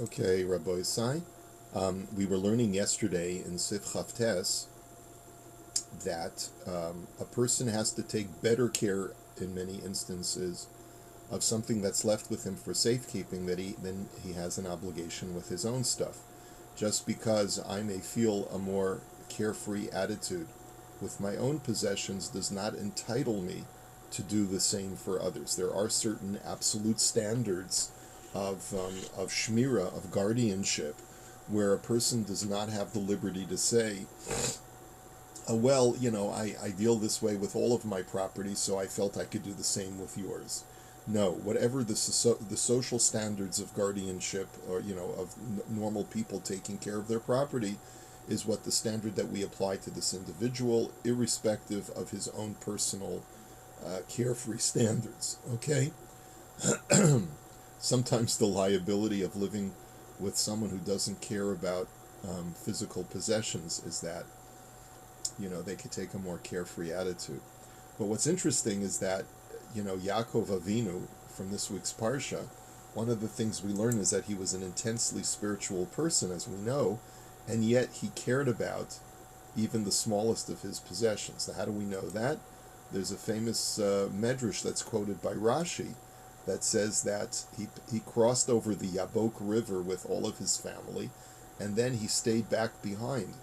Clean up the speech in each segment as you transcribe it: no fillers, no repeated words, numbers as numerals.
Okay, Rabbi Isai. We were learning yesterday in Sif Chavtes that a person has to take better care in many instances of something that's left with him for safekeeping than he has an obligation with his own stuff. Just because I may feel a more carefree attitude with my own possessions does not entitle me to do the same for others. There are certain absolute standards of shmira, of guardianship, where a person does not have the liberty to say, well, I deal this way with all of my property, so I felt I could do the same with yours. No, whatever the social standards of guardianship, or of normal people taking care of their property, is what the standard that we apply to this individual, irrespective of his own personal carefree standards. Okay. Sometimes the liability of living with someone who doesn't care about physical possessions is that they could take a more carefree attitude. But what's interesting is that Yaakov Avinu from this week's parsha, one of the things we learn is that he was an intensely spiritual person, as we know, and yet he cared about even the smallest of his possessions. Now, how do we know that? There's a famous medrash that's quoted by Rashi that says that he crossed over the Yabok River with all of his family, and then he stayed back behind.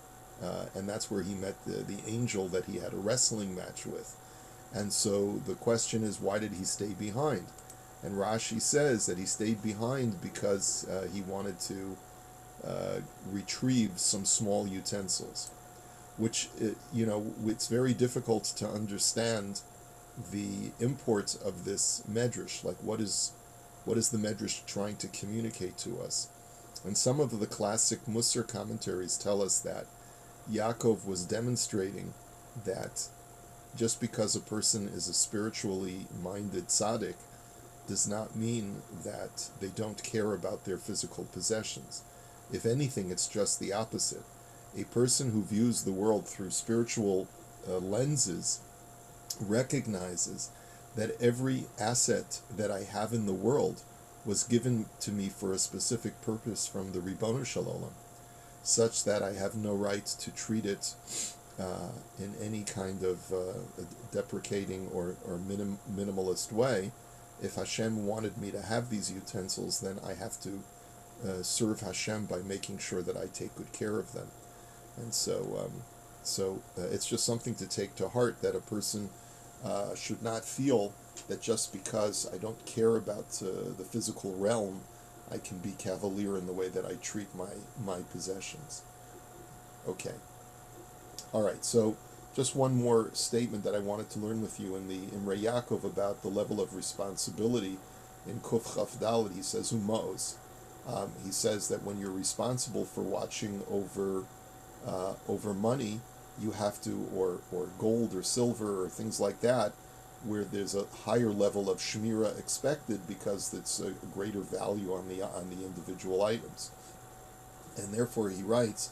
And that's where he met the angel that he had a wrestling match with. And so the question is, why did he stay behind? And Rashi says that he stayed behind because he wanted to retrieve some small utensils, which, it's very difficult to understand the import of this medrash. Like, what is the medrash trying to communicate to us? And some of the classic Musar commentaries tell us that Yaakov was demonstrating that just because a person is a spiritually minded tzaddik does not mean that they don't care about their physical possessions. If anything, it's just the opposite. A person who views the world through spiritual lenses recognizes that every asset that I have in the world was given to me for a specific purpose from the Ribono Shel Olam, such that I have no right to treat it in any kind of deprecating or minimalist way. If Hashem wanted me to have these utensils, then I have to serve Hashem by making sure that I take good care of them. And so it's just something to take to heart, that a person should not feel that just because I don't care about the physical realm, I can be cavalier in the way that I treat my possessions. Okay. All right. So just one more statement that I wanted to learn with you in the Imrei Yaakov about the level of responsibility in Kuf Chaf Daled. He says umos. He says that when you're responsible for watching over money, you have to, or gold or silver or things like that, where there's a higher level of shmira expected because it's a greater value on the individual items. And therefore he writes,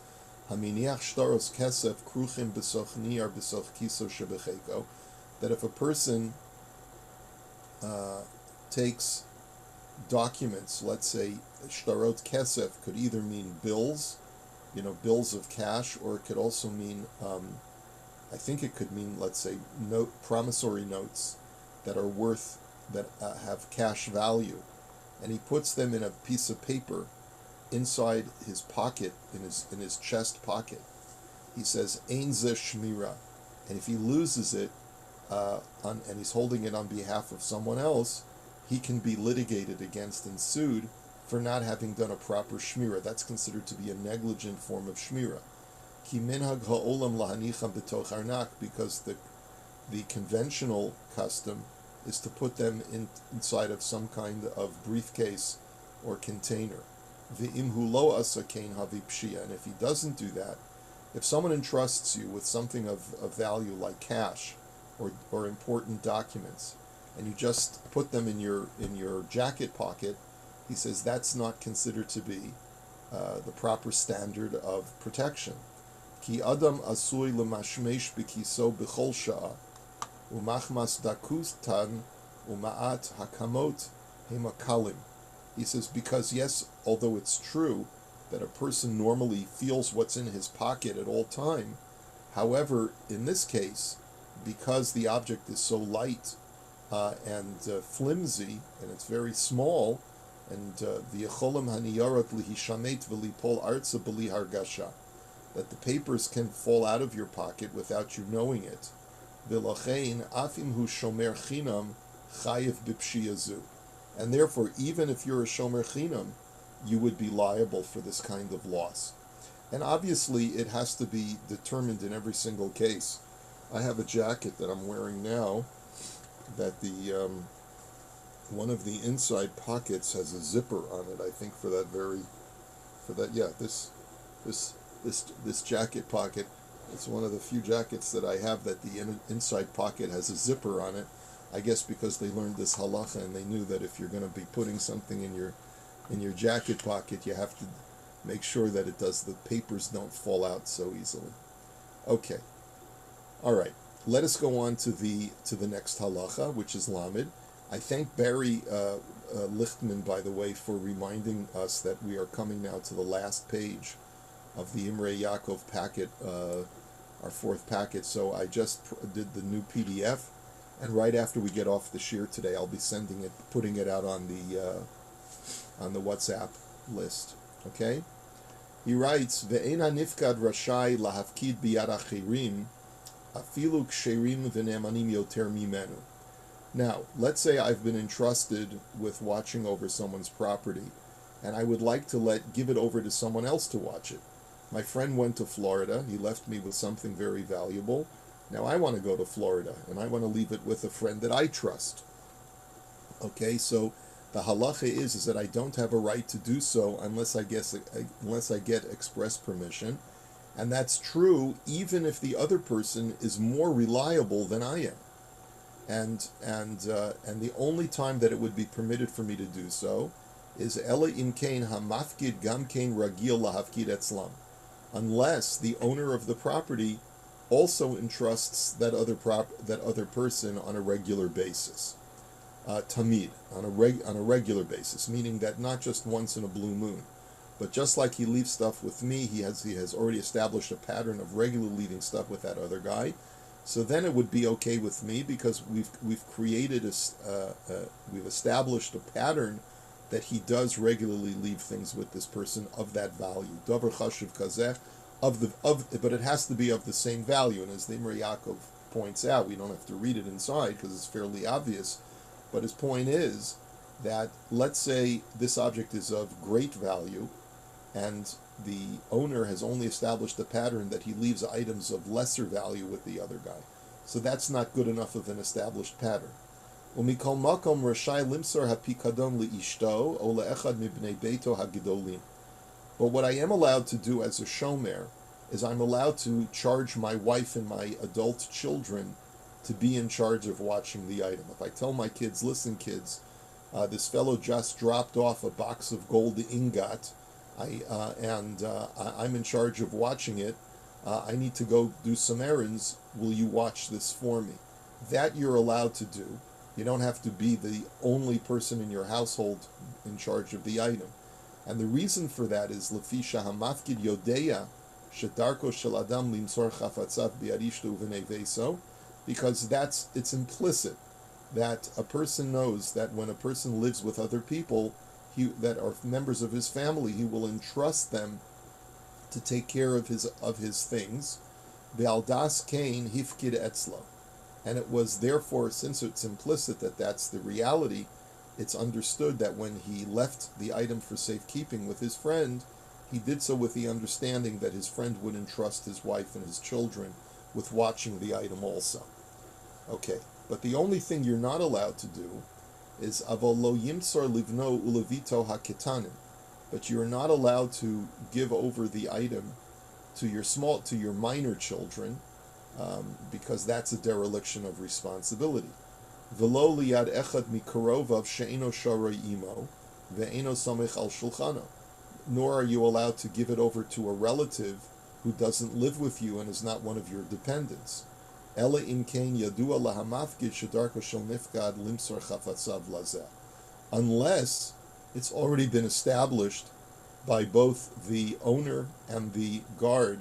Haminiach shtaros kesef kruchim besoch niyar besoch kiso shebecheko, that if a person takes documents, let's say shtarot kesef could either mean bills, bills of cash, or it could also mean, I think it could mean, let's say, promissory notes that are that have cash value, and he puts them in a piece of paper inside his pocket, in his chest pocket. He says ein ze shmira, and if he loses it, and he's holding it on behalf of someone else, he can be litigated against and sued for not having done a proper shmira. That's considered to be a negligent form of shmira. Ki minhag ha'olam lahanicham b'toch arnak, because the conventional custom is to put them inside of some kind of briefcase or container. V'imhu lo asa kein havi pshia, and if he doesn't do that, if someone entrusts you with something of value like cash or important documents, and you just put them in your jacket pocket, he says that's not considered to be the proper standard of protection. Ki adam asui lemashmesh b'kiso b'chol sha'a, umachmas dakustan umaat hakamot hemakalim. He says, because yes, although it's true that a person normally feels what's in his pocket at all time, however, in this case, because the object is so light and flimsy, and it's very small, and v'yecholim haniyarat lihishamet v'lipol arza b'li hargasha, that the papers can fall out of your pocket without you knowing it. V'lachein afim hu shomer chinam chayiv b'pshiyazu, and therefore, even if you're a shomer chinam, you would be liable for this kind of loss. And obviously, it has to be determined in every single case. I have a jacket that I'm wearing now that the one of the inside pockets has a zipper on it. I think this jacket pocket. It's one of the few jackets that I have that the inside pocket has a zipper on it. I guess because they learned this halacha and they knew that if you're going to be putting something in your jacket pocket, you have to make sure that the papers don't fall out so easily. Okay. All right. Let us go on to the next halacha, which is Lamed. I thank Barry Lichtman, by the way, for reminding us that we are coming now to the last page of the Imrei Yaakov packet, our fourth packet. So I just did the new PDF, and right after we get off the shir today, I'll be putting it out on the WhatsApp list. Okay. He writes, "Ve'ena nifkad rashai lahafkid biyad achirim, afilu ksherim v'ne'emanim yoter mimenu." Now, let's say I've been entrusted with watching over someone's property, and I would like to give it over to someone else to watch it. My friend went to Florida. He left me with something very valuable. Now I want to go to Florida, and I want to leave it with a friend that I trust. Okay, so the halacha is that I don't have a right to do so unless I get express permission, and that's true even if the other person is more reliable than I am. And the only time that it would be permitted for me to do so is ela imkein hamafkid gamkein ragil lahafkid etzlam, unless the owner of the property also entrusts that other person on a regular basis, tamid, on a regular basis, meaning that not just once in a blue moon, but just like he leaves stuff with me, he has already established a pattern of regularly leaving stuff with that other guy. So then it would be okay with me because we've created we've established a pattern that he does regularly leave things with this person of that value. Davar chashuv kazeh, but it has to be of the same value. And as the Imrei Yaakov points out, we don't have to read it inside because it's fairly obvious. But his point is that let's say this object is of great value, and the owner has only established a pattern that he leaves items of lesser value with the other guy. So that's not good enough of an established pattern. Umikol makom rashai limsor hapikadon liishto o leechad mibnei beito hagidolim. But what I am allowed to do as a shomer is I'm allowed to charge my wife and my adult children to be in charge of watching the item. If I tell my kids, listen kids, this fellow just dropped off a box of gold ingot, I'm in charge of watching it. I need to go do some errands. Will you watch this for me? That you're allowed to do. You don't have to be the only person in your household in charge of the item. And the reason for that is Lefisha Hamafkid Yodeya Shedarko Shel Adam Limsor Chafatzav Biarishtu V'nei Veso, because it's implicit that a person knows that when a person lives with other people that are members of his family, he will entrust them to take care of his things. Ve'aldas kain hifkid etzlo, and it was therefore, since it's implicit that that's the reality, it's understood that when he left the item for safekeeping with his friend, he did so with the understanding that his friend would entrust his wife and his children with watching the item also. Okay, but the only thing you're not allowed to do is avol lo yimsor livno ulevito haketanim, but you're not allowed to give over the item to your minor children, because that's a dereliction of responsibility. V'lo liyad echad mikarovav she'eno sharei imo ve'eno samech al shulchano, nor are you allowed to give it over to a relative who doesn't live with you and is not one of your dependents. Ela imkein yadua lahamafkid shedarko shel nifkad limsor chafatzav lazeh, unless it's already been established by both the owner and the guard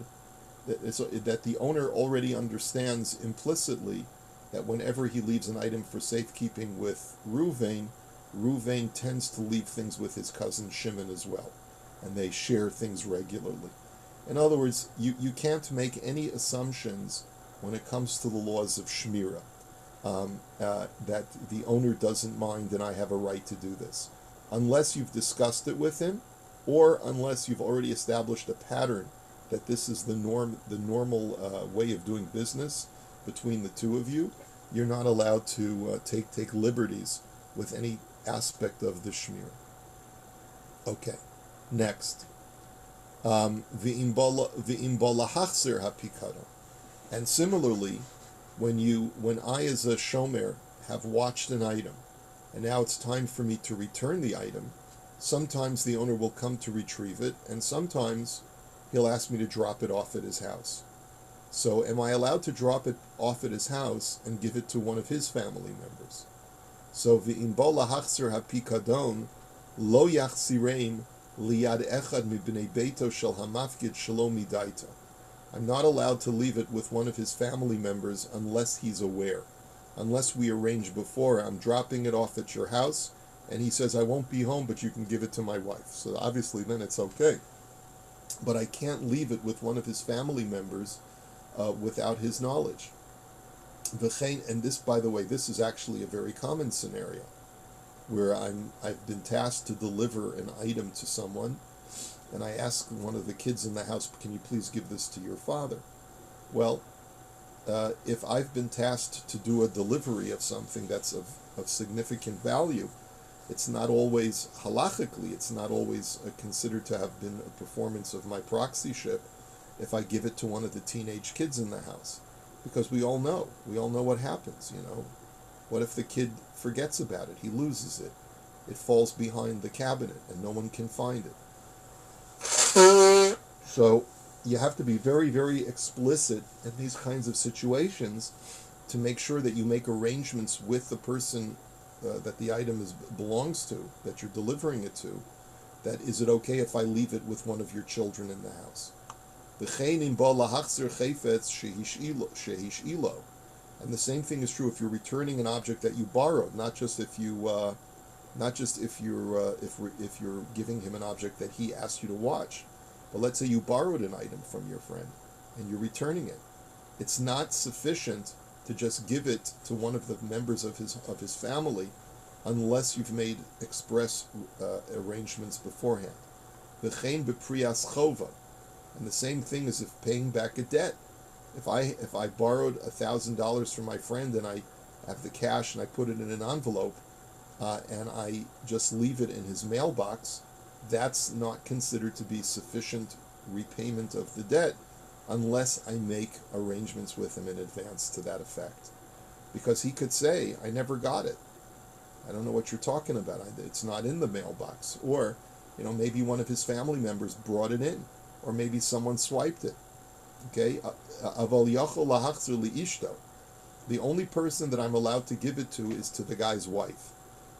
that the owner already understands implicitly that whenever he leaves an item for safekeeping with Ruvain tends to leave things with his cousin Shimon as well, and they share things regularly. In other words, you can't make any assumptions when it comes to the laws of Shmira, that the owner doesn't mind and I have a right to do this. Unless you've discussed it with him, or unless you've already established a pattern that this is the normal way of doing business between the two of you, you're not allowed to take liberties with any aspect of the Shmira. Okay, next. V'imbalahachzer hapikadon. And similarly, when I as a shomer have watched an item, and now it's time for me to return the item, sometimes the owner will come to retrieve it, and sometimes he'll ask me to drop it off at his house. So am I allowed to drop it off at his house and give it to one of his family members? So v'imbalahachzer hapikadon lo yachsirein liyad echad mibnei beito shel hamafkid shelo midaita. I'm not allowed to leave it with one of his family members unless he's aware. Unless we arrange before, I'm dropping it off at your house, and he says, I won't be home, but you can give it to my wife. So obviously then it's okay. But I can't leave it with one of his family members without his knowledge. And this, by the way, this is actually a very common scenario, where I've been tasked to deliver an item to someone, and I ask one of the kids in the house, can you please give this to your father? Well, if I've been tasked to do a delivery of something that's of significant value, it's not always, halachically, it's not always considered to have been a performance of my proxyship if I give it to one of the teenage kids in the house. Because we all know what happens, What if the kid forgets about it? He loses it. It falls behind the cabinet and no one can find it. So you have to be very, very explicit in these kinds of situations to make sure that you make arrangements with the person that the item belongs to, that you're delivering it to, that is it okay if I leave it with one of your children in the house? And the same thing is true if you're returning an object that you borrowed, not just if you're giving him an object that he asked you to watch. But let's say you borrowed an item from your friend and you're returning it. It's not sufficient to just give it to one of the members of his family unless you've made express arrangements beforehand. V'chein b'priyas chova. And the same thing is if paying back a debt. If I borrowed $1,000 from my friend and I have the cash and I put it in an envelope and I just leave it in his mailbox, that's not considered to be sufficient repayment of the debt unless I make arrangements with him in advance to that effect. Because he could say, I never got it. I don't know what you're talking about. It's not in the mailbox. Or, maybe one of his family members brought it in. Or maybe someone swiped it. Okay? The only person that I'm allowed to give it to is to the guy's wife.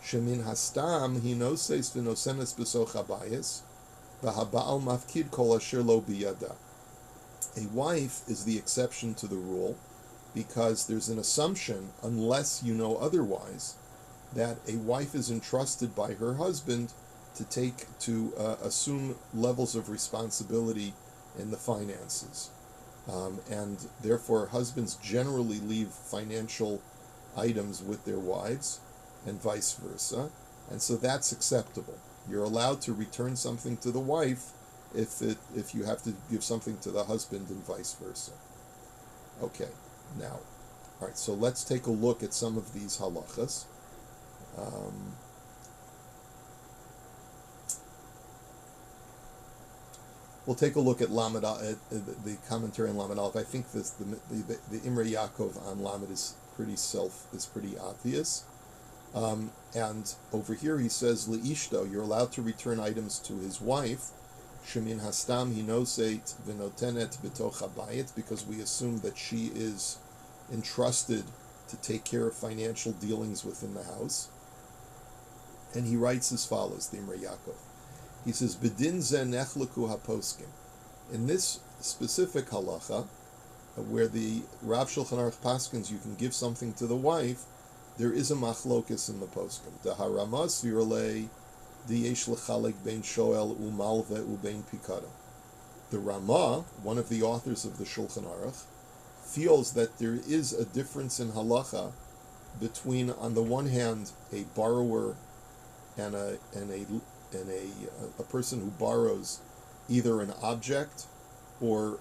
Shemin hastam hinoses v'nosenes b'soch habayis v'haba'al mafkid kol asher lo biyada. A wife is the exception to the rule because there's an assumption, unless you know otherwise, that a wife is entrusted by her husband to assume levels of responsibility in the finances. And therefore husbands generally leave financial items with their wives and vice versa, and so that's acceptable. You're allowed to return something to the wife if you have to give something to the husband and vice versa. Okay, now, all right, so let's take a look at some of these halachas. We'll take a look at Lamed, the commentary on Lamed Aleph. I think the Imrei Yaakov on Lamed is pretty obvious. And over here he says, Le'ishto, you're allowed to return items to his wife, Shemin hastam hinoseit v'notenet b'toch habayit, because we assume that she is entrusted to take care of financial dealings within the house. And he writes as follows, the Imrei Yaakov. He says, B'din ze nechleku haposkim. In this specific halacha, where the Rav Shulchan Aruch paskins, you can give something to the wife, there is a machlokis in the poskim. The haramas virle, the yesh lechalek bein shoel umalve ubein pikado. The Ramah, one of the authors of the Shulchan Aruch, feels that there is a difference in halacha between, on the one hand, a borrower and a person who borrows either an object or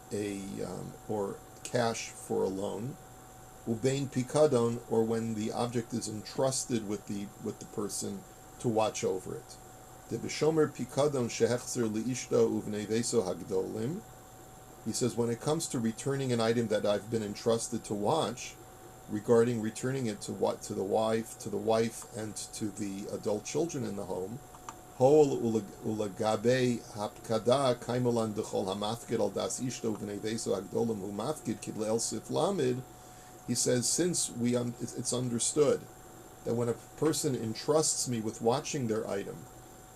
or cash for a loan, ubein pikadon, or when the object is entrusted with the person to watch over it. The b'shomer pikadon shehechzer liishto uvnei veso hagdolim. He says, when it comes to returning an item that I've been entrusted to watch, regarding returning it to the wife, and to the adult children in the home, hol ulagabe hapkada kaimelan dechol hamafkid al das ishto v'nei veso hagdolim hu mafkid kidle'el sif lamid. He says, since it's understood that when a person entrusts me with watching their item,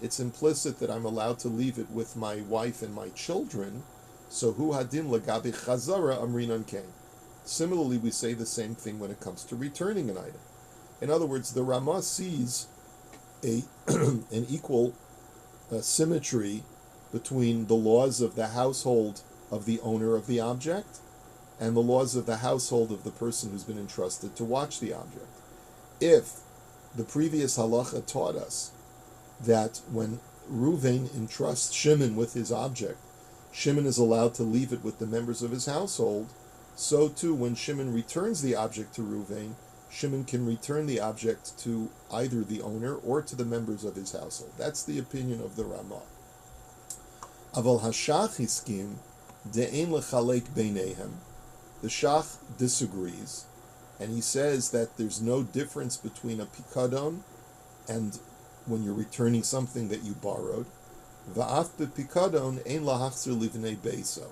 it's implicit that I'm allowed to leave it with my wife and my children. So hu hadin lagabe chazara amrinan kain. Similarly, we say the same thing when it comes to returning an item. In other words, the Ramah sees an equal symmetry between the laws of the household of the owner of the object and the laws of the household of the person who's been entrusted to watch the object. If the previous halacha taught us that when Reuven entrusts Shimon with his object, Shimon is allowed to leave it with the members of his household, so too when Shimon returns the object to Reuven, Shimon can return the object to either the owner or to the members of his household. That's the opinion of the Ramah. Aval hashach hiskim de'ein lechalek beinehem. The Shach disagrees, and he says that there's no difference between a pikadon and when you're returning something that you borrowed. Va'af bepikadon ein lahachzir livnei beiso.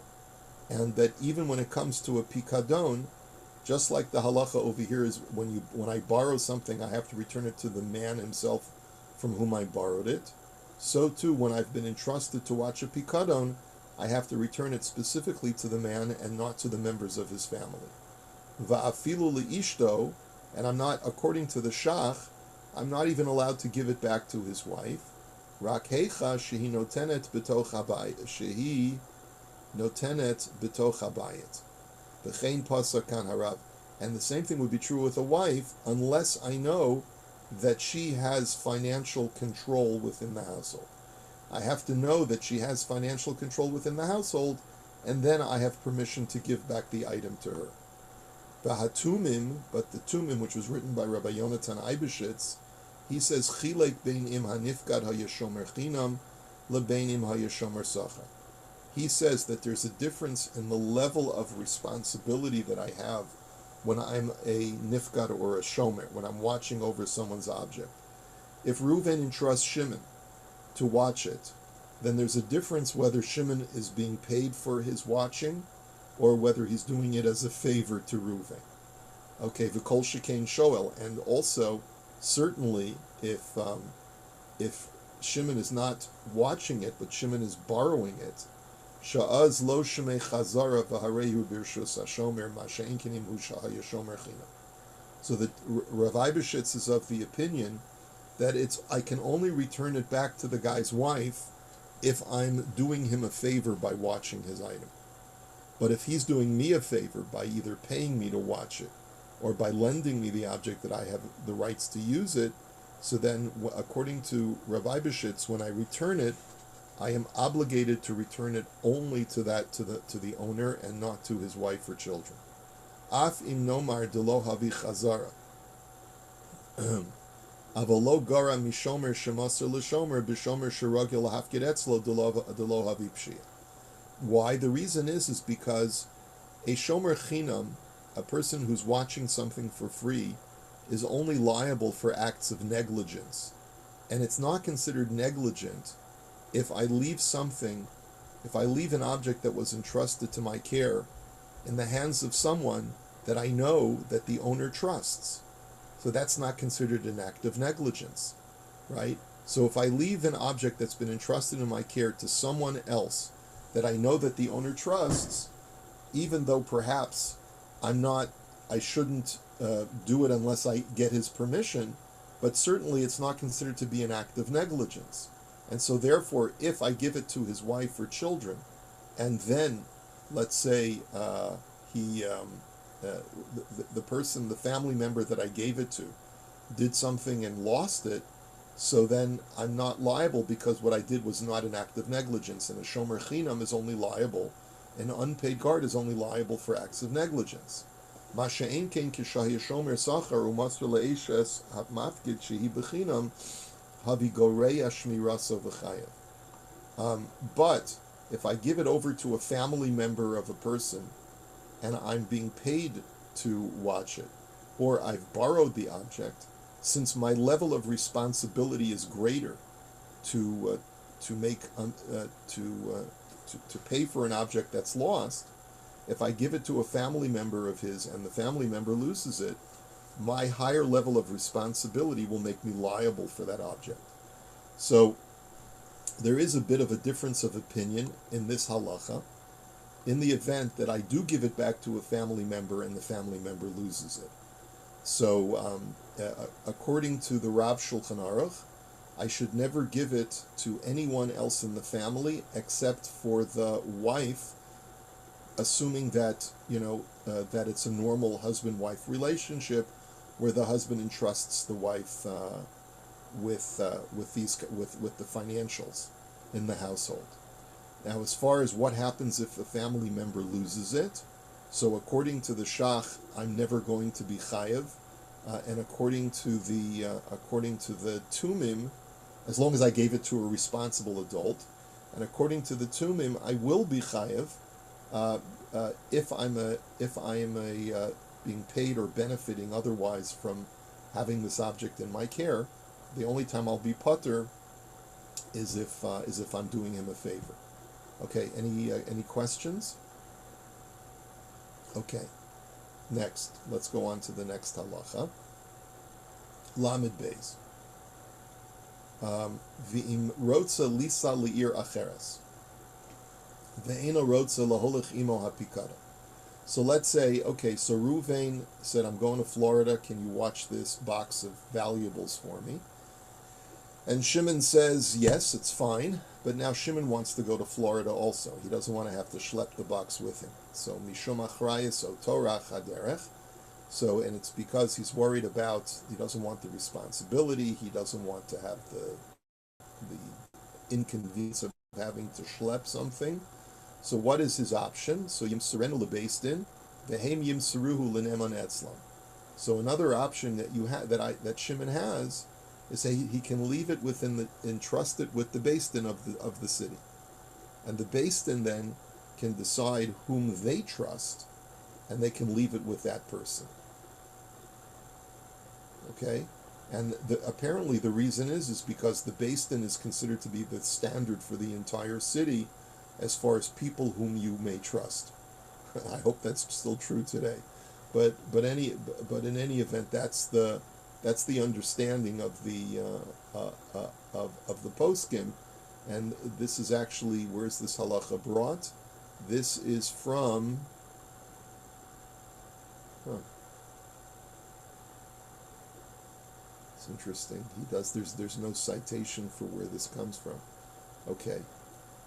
And that even when it comes to a pikadon, just like the halacha over here is when I borrow something, I have to return it to the man himself from whom I borrowed it. So too, when I've been entrusted to watch a pikadon, I have to return it specifically to the man and not to the members of his family. Va'afilu liishto, and I'm not, according to the Shach, I'm not even allowed to give it back to his wife. Rak heicha shehi notenet betoch habayit. Shehi notenet betoch habayit. V'chein pasuk kan harav. And the same thing would be true with a wife, unless I know that she has financial control within the household. I have to know that she has financial control within the household, and then I have permission to give back the item to her. V'hatumim, but the tumim, which was written by Rabbi Yonatan Eibeshitz, he says, Chilek bein im hanifgad hayashomer chinam, lebein im hayashomer sachar. He says that there's a difference in the level of responsibility that I have when I'm a nifgad or a shomer, when I'm watching over someone's object. If Reuven entrusts Shimon to watch it, then there's a difference whether Shimon is being paid for his watching or whether he's doing it as a favor to Reuven. Okay, v'kol shekain shoel, and also certainly if Shimon is not watching it but Shimon is borrowing it, sha'az lo shemei chazara v'harehu birshus hashomer ma'she'in kenim hu sha'aya shomer chinam. So that Rav Eibeshitz is of the opinion that I can only return it back to the guy's wife if I'm doing him a favor by watching his item. But if he's doing me a favor by either paying me to watch it or by lending me the object that I have the rights to use it, so then according to Rav Eibeshitz, when I return it, I am obligated to return it only to the owner and not to his wife or children. Af im nomar delo havi chazara. Avalo gara mishomer shemaser l'shomer b'shomer sheragil lahafkid etzlo delo havi pshia. Why? The reason is because a shomer chinam, a person who's watching something for free, is only liable for acts of negligence. And it's not considered negligent if I leave an object that was entrusted to my care in the hands of someone that I know that the owner trusts. So that's not considered an act of negligence, right? So if I leave an object that's been entrusted in my care to someone else that I know that the owner trusts, even though perhaps I shouldn't do it unless I get his permission, but certainly it's not considered to be an act of negligence. And so therefore, if I give it to his wife or children, and then, let's say, the person, the family member that I gave it to, did something and lost it, so then I'm not liable because what I did was not an act of negligence. And a shomer chinam is only liable, an unpaid guard is only liable for acts of negligence. But if I give it over to a family member of a person and I'm being paid to watch it, or I've borrowed the object, since my level of responsibility is greater to make to pay for an object that's lost, if I give it to a family member of his and the family member loses it, my higher level of responsibility will make me liable for that object. So there is a bit of a difference of opinion in this halacha in the event that I do give it back to a family member and the family member loses it. So according to the Rav Shulchan Aruch, I should never give it to anyone else in the family except for the wife, assuming that that it's a normal husband-wife relationship where the husband entrusts the wife with the financials in the household. Now, as far as what happens if a family member loses it, so according to the Shach, I'm never going to be chayev, and according to the Tumim, as long as I gave it to a responsible adult, and according to the Tumim, I will be chayev if I am being paid or benefiting otherwise from having this object in my care. The only time I'll be patur is if I'm doing him a favor. Okay. Any questions? Okay. Next, let's go on to the next halacha. Lamed Beis. V'im rotza lisa li'ir acheres. Ve'eno rotza laholech imo hapikada. So let's say, okay, so Ruvain said, I'm going to Florida, can you watch this box of valuables for me? And Shimon says, yes, it's fine, but now Shimon wants to go to Florida also. He doesn't want to have to schlep the box with him. So Mishum Achrayis, so Torach Haderech. So, and it's because he's worried about, he doesn't want the responsibility, he doesn't want to have the inconvenience of having to schlep something. So what is his option? So Yimserenu lebeisdin, vehem Yimseruhu leneman etzlam. So another option that you have that Shimon has is say he can leave it entrust it with the beis-din of the city, and the beis-din then can decide whom they trust, and they can leave it with that person. Okay, and apparently the reason is because the beis-din is considered to be the standard for the entire city as far as people whom you may trust. I hope that's still true today, but in any event, that's the understanding of the of the poskim, and this is actually, where's this halacha brought? This is from. It's interesting. There's no citation for where this comes from. Okay.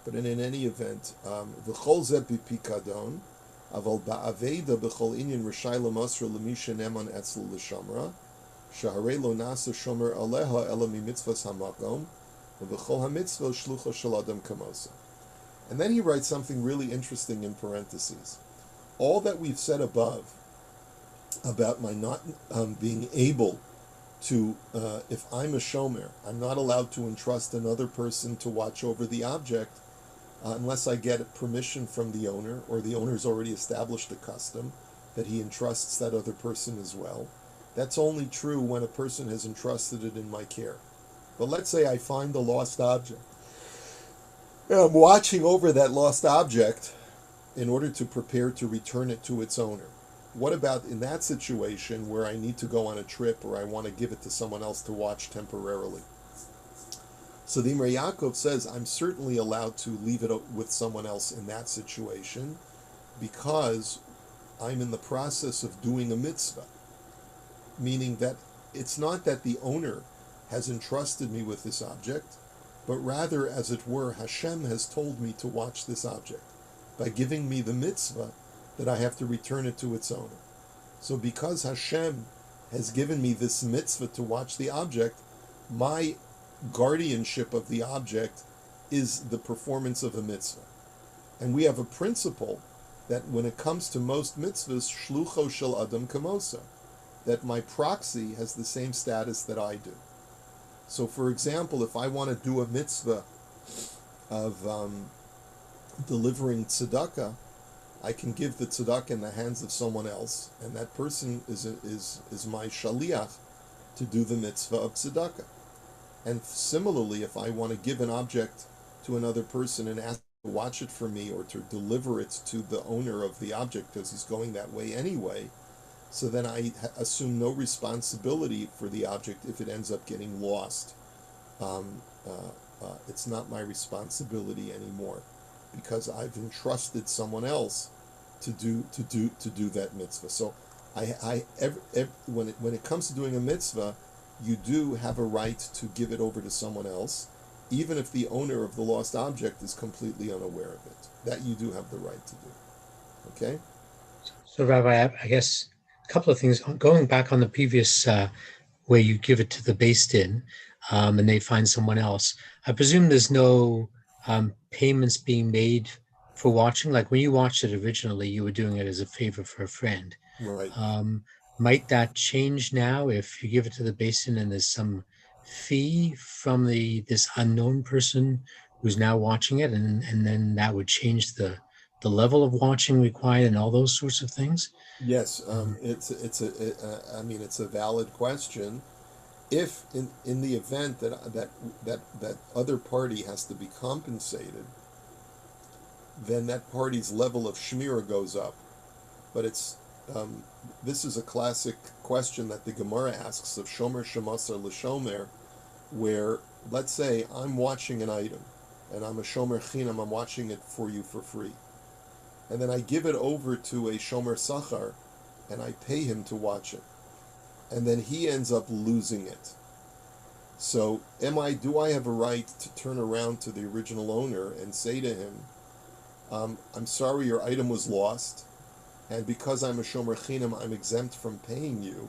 But in any event, v'chol zeh b'pikadon, aval ba'aveda b'chol inyan r'shai l'masra l'misha neman etzel l'shamra, shaharei lo nasa shomer aleha ela mitzvahs hamakom, v'chol hamitzvah shlucha shel adam kamosa. And then he writes something really interesting in parentheses. All that we've said above about my not being able to, if I'm a shomer, I'm not allowed to entrust another person to watch over the object, unless I get permission from the owner, or the owner's already established a custom that he entrusts that other person as well. That's only true when a person has entrusted it in my care. But let's say I find the lost object, and I'm watching over that lost object in order to prepare to return it to its owner. What about in that situation where I need to go on a trip, or I want to give it to someone else to watch temporarily? So the Imrei Yaakov says, I'm certainly allowed to leave it with someone else in that situation because I'm in the process of doing a mitzvah, meaning that it's not that the owner has entrusted me with this object, but rather, as it were, Hashem has told me to watch this object by giving me the mitzvah that I have to return it to its owner. So because Hashem has given me this mitzvah to watch the object, my guardianship of the object is the performance of a mitzvah. And we have a principle that when it comes to most mitzvahs, shlucho shel adam kamosa, that my proxy has the same status that I do. So for example, if I want to do a mitzvah of delivering tzedakah, I can give the tzedakah in the hands of someone else, and that person is my shaliach to do the mitzvah of tzedakah. And similarly, if I want to give an object to another person and ask to watch it for me or to deliver it to the owner of the object because he's going that way anyway, so then I assume no responsibility for the object if it ends up getting lost. It's not my responsibility anymore because I've entrusted someone else to do that mitzvah. So when it comes to doing a mitzvah, you do have a right to give it over to someone else, even if the owner of the lost object is completely unaware of it. That you do have the right to do. Okay? So, Rabbi, I guess a couple of things. Going back on the previous where you give it to the Beis Din and they find someone else, I presume there's no payments being made for watching. Like when you watched it originally, you were doing it as a favor for a friend. Right. Um, might that change now if you give it to the Beis Din and there's some fee from this unknown person who's now watching it, and then that would change the level of watching required and all those sorts of things? Yes, I mean it's a valid question. If in the event that other party has to be compensated, then that party's level of shmira goes up. But this is a classic question that the Gemara asks of shomer shemasar l'shomer, where let's say I'm watching an item, and I'm a shomer chinam, I'm watching it for you for free, and then I give it over to a shomer sachar, and I pay him to watch it, and then he ends up losing it. So do I have a right to turn around to the original owner and say to him, I'm sorry your item was lost, and because I'm a shomer chinam, I'm exempt from paying you,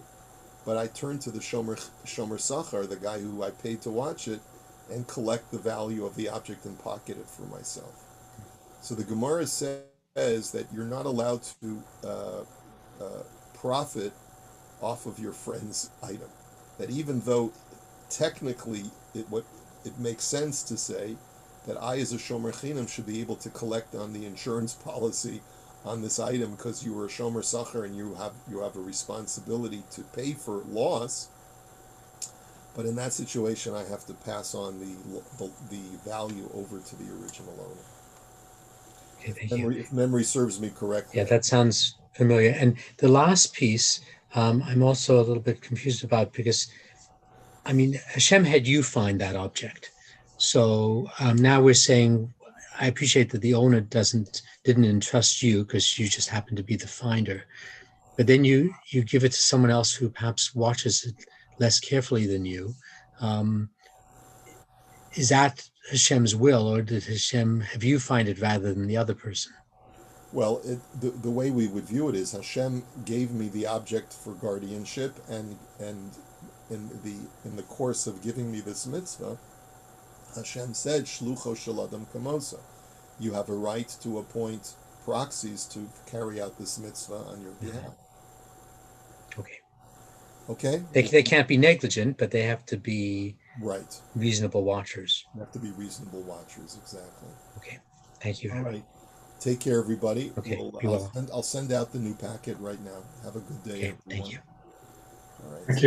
but I turn to the shomer sachar, the guy who I paid to watch it, and collect the value of the object and pocket it for myself. So the Gemara says that you're not allowed to profit off of your friend's item. That even though technically it makes sense to say that I, as a shomer chinam, should be able to collect on the insurance policy on this item because you were a shomer sachar and you have a responsibility to pay for loss. But in that situation, I have to pass on the value over to the original owner. Okay, thank you. If memory serves me correctly. Yeah, that sounds familiar. And the last piece, I'm also a little bit confused about because, I mean, Hashem had you find that object. So now we're saying, I appreciate that the owner didn't entrust you because you just happen to be the finder. But then you give it to someone else who perhaps watches it less carefully than you. Um, is that Hashem's will, or did Hashem have you find it rather than the other person? Well, the way we would view it is Hashem gave me the object for guardianship, and in the course of giving me this mitzvah, Hashem said, "Shlucho shel adam kamosa." You have a right to appoint proxies to carry out this mitzvah on your behalf. Okay. Okay. They can't be negligent, but they have to be right. Reasonable watchers. You have to be reasonable watchers, exactly. Okay. Thank you. All right. Take care, everybody. Okay. I'll send out the new packet right now. Have a good day, okay. everyone. Thank you. All right. Thank you.